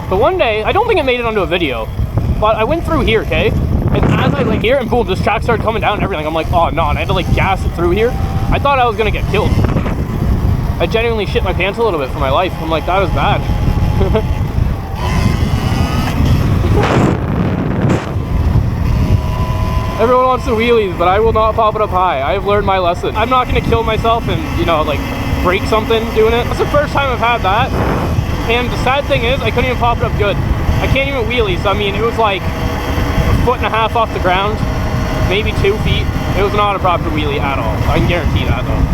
But one day, I don't think it made it onto a video, but I went through here, okay? And as I like here, and boom, this track started coming down and everything. I'm like, oh no, and I had to like gas it through here. I thought I was gonna get killed. I genuinely shit my pants a little bit for my life. I'm like, that was bad. Everyone wants the wheelies, but I will not pop it up high. I have learned my lesson. I'm not gonna kill myself and, you know, like break something doing it. That's the first time I've had that. And the sad thing is, I couldn't even pop it up good. I can't even wheelie, so I mean, it was like a 1.5 feet off the ground, maybe 2 feet. It was not a proper wheelie at all. I can guarantee that though.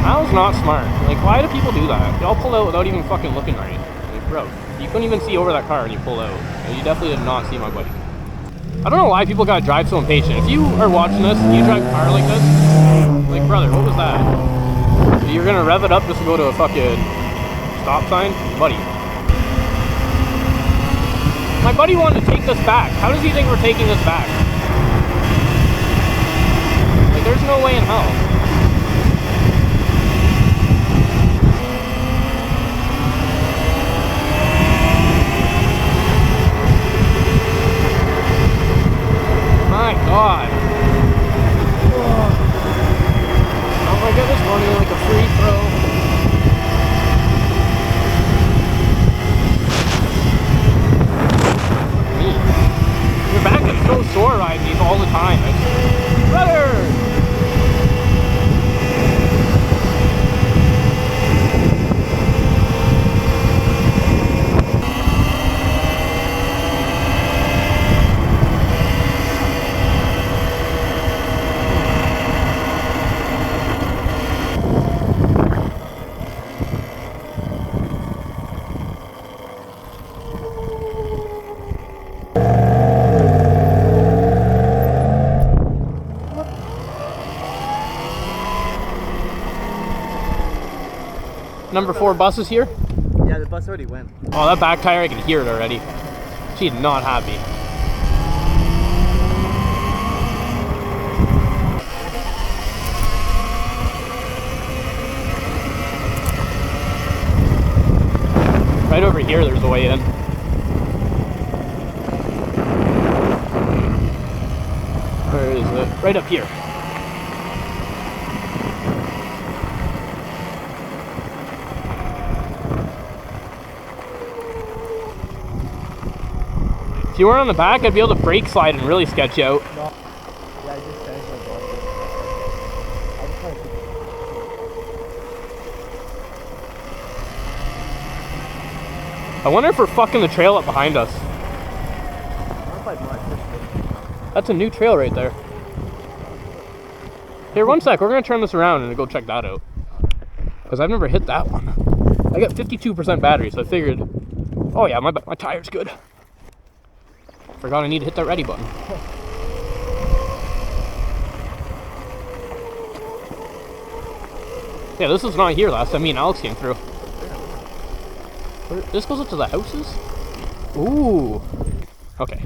That was not smart. Like, why do people do that? They all pull out without even fucking looking right. Like, bro, you couldn't even see over that car and you pull out. You definitely did not see my bike. I don't know why people gotta drive so impatient. If you are watching this and you drive a car like this, like, brother, what was that? You're gonna rev it up just to go to a fucking stop sign? Buddy. My buddy wanted to take this back. How does he think we're taking this back? Like, there's no way in hell. My God. Oh my goodness, running like a free throw. Your back is so sore riding these all the time. Brother! Number 4 bus is here? Yeah, the bus already went. Oh, that back tire, I can hear it already. She's not happy. Right over here, there's a way in. Where is it? Right up here. If you weren't on the back, I'd be able to brake slide and really sketch you out. No. Yeah, I just changed my body. I'm trying to... I wonder if we're fucking the trail up behind us. That's a new trail right there. Here, one sec. We're gonna turn this around and go check that out. Because I've never hit that one. I got 52% battery, so I figured, oh yeah, my tire's good. Forgot I need to hit that ready button. Yeah, this was not here last time me and Alex came through. This goes up to the houses? Ooh. Okay.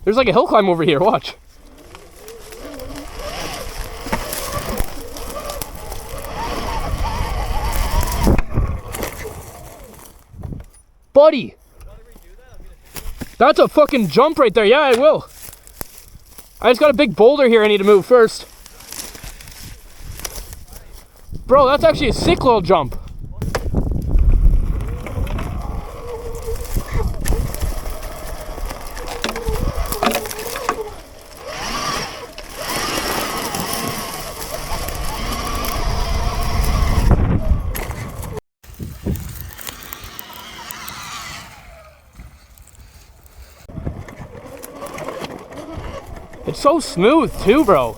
There's like a hill climb over here, watch. Buddy! That's a fucking jump right there. Yeah, I will. I just got a big boulder here I need to move first. Bro, that's actually a sick little jump. It's so smooth too, bro.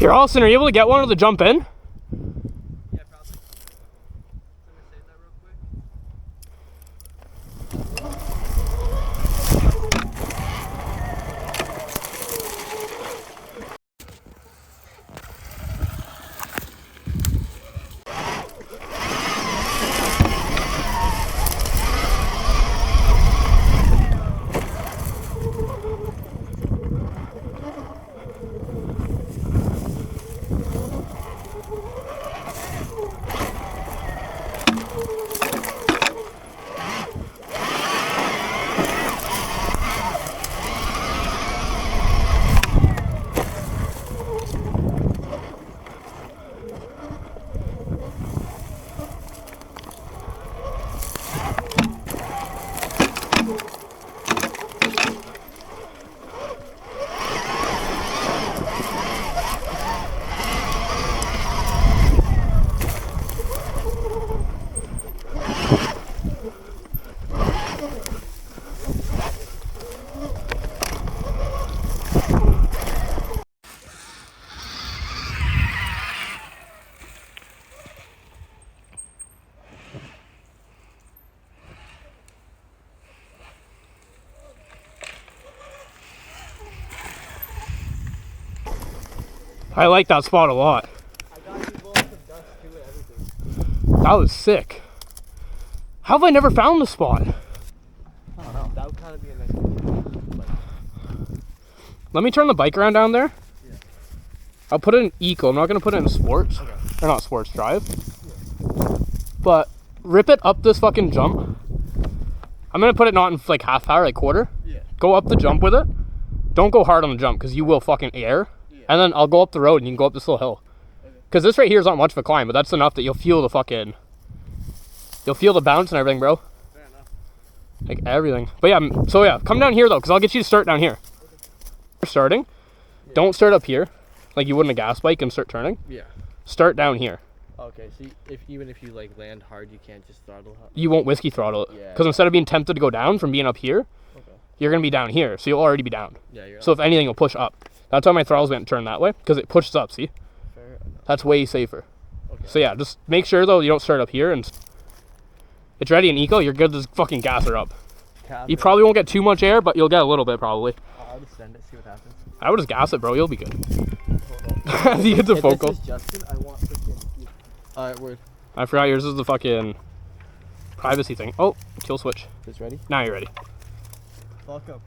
Here, Austin, are you able to get one of the jump in? Yeah, probably. Let me save that real quick. I like that spot a lot. I got you blowing some dust too and everything. That was sick. How have I never found the spot? I don't know. That would kind of be a nice one. Let me turn the bike around down there. Yeah. I'll put it in eco. I'm not going to put it in sports. Okay. Or not sports, drive. Yeah. But rip it up this fucking jump. I'm going to put it not in like half power, like quarter. Yeah. Go up the jump with it. Don't go hard on the jump because you will fucking air. Yeah. And then I'll go up the road and you can go up this little hill. Because this right here is not much of a climb, but that's enough that you'll feel the fucking... You'll feel the bounce and everything, bro. Fair enough. Like everything. But yeah, so yeah, come down here though, because I'll get you to start down here. Okay. Starting. Yeah. Don't start up here, like you would in a gas bike and start turning. Yeah. Start down here. Okay, so even if you like land hard, you can't just throttle hard. You won't whiskey throttle it. Yeah. Because instead of being tempted to go down from being up here, okay, you're going to be down here. So you'll already be down. Yeah, you're so if anything, you'll push up. That's why my throttle's going to turn that way, because it pushes up, see? Fair enough. That's way safer. Okay. So yeah, just make sure though you don't start up here and it's ready in eco, you're good to just fucking gas her up. You probably won't get too much air, but you'll get a little bit probably. I'll just send it, see what happens. I would just gas it, bro. You'll be good. You get the focal. This is Justin, I want freaking... Alright, word. I forgot yours is the fucking privacy thing. Oh, kill switch. This ready? Now you're ready. Welcome.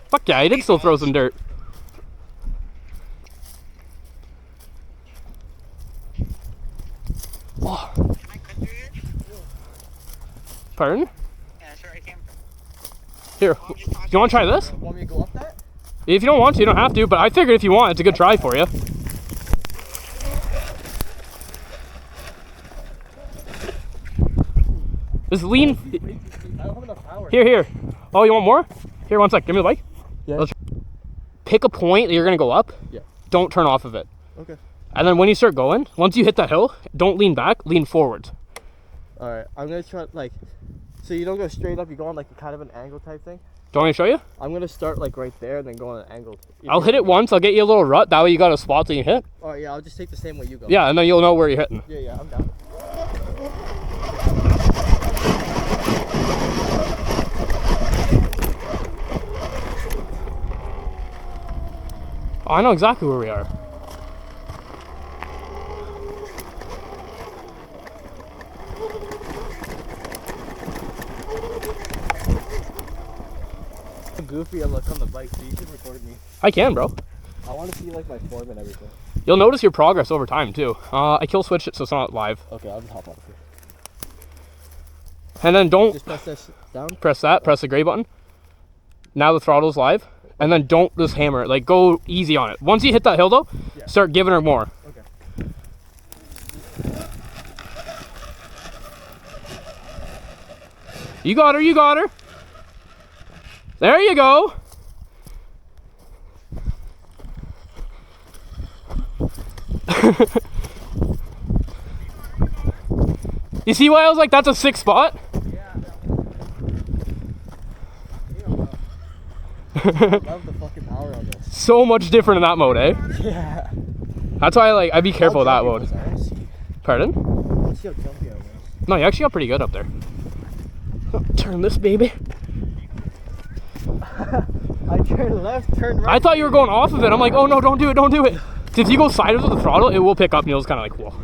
Fuck yeah, I did still throw some dirt. Oh. Pardon? Yeah, sure, I can. Here, do you want to try this? Want me to go up that? If you don't want to, you don't have to, but I figured if you want, it's a good try for you. Just lean. I don't have enough power. Here. Oh, you want more? Here, 1 sec. Give me the bike. Yeah. Pick a point that you're going to go up. Yeah. Don't turn off of it. Okay. And then when you start going, once you hit that hill, don't lean back, lean forward. Alright, I'm going to try, like, so you don't go straight up, you go on like a kind of an angle type thing? Do you want me to show you? I'm going to start like right there and then go on an angle. I'll hit it once, I'll get you a little rut, that way you got a spot that you hit. Alright, yeah, I'll just take the same way you go. Yeah, and then you'll know where you're hitting. Yeah, I'm down. Oh, I know exactly where we are. Goofy I look on the bike, so you can record me. I can, bro. I want to see like my form and everything. You'll notice your progress over time too. I kill switched it so it's not live. Okay, I'll just hop off here. And then don't just press this down. Press that, press the gray button. Now the throttle's live. And then don't just hammer it, like go easy on it. Once you hit that hill though, yeah, start giving her more. Okay. You got her, you got her. There you go. You see why I was like, that's a sick spot? Yeah. I love the fucking power on this. So much different in that mode, eh? Yeah. That's why I'd be careful with that How mode. jumpy was I? Let's see. Pardon? Let's see how jumpy I was. No, you actually got pretty good up there. Turn this baby. I turned left, turned right. I thought you were going off of it. I'm like, oh no, don't do it, don't do it. If you go sideways with the throttle, it will pick up and you'll just kind of like, whoa.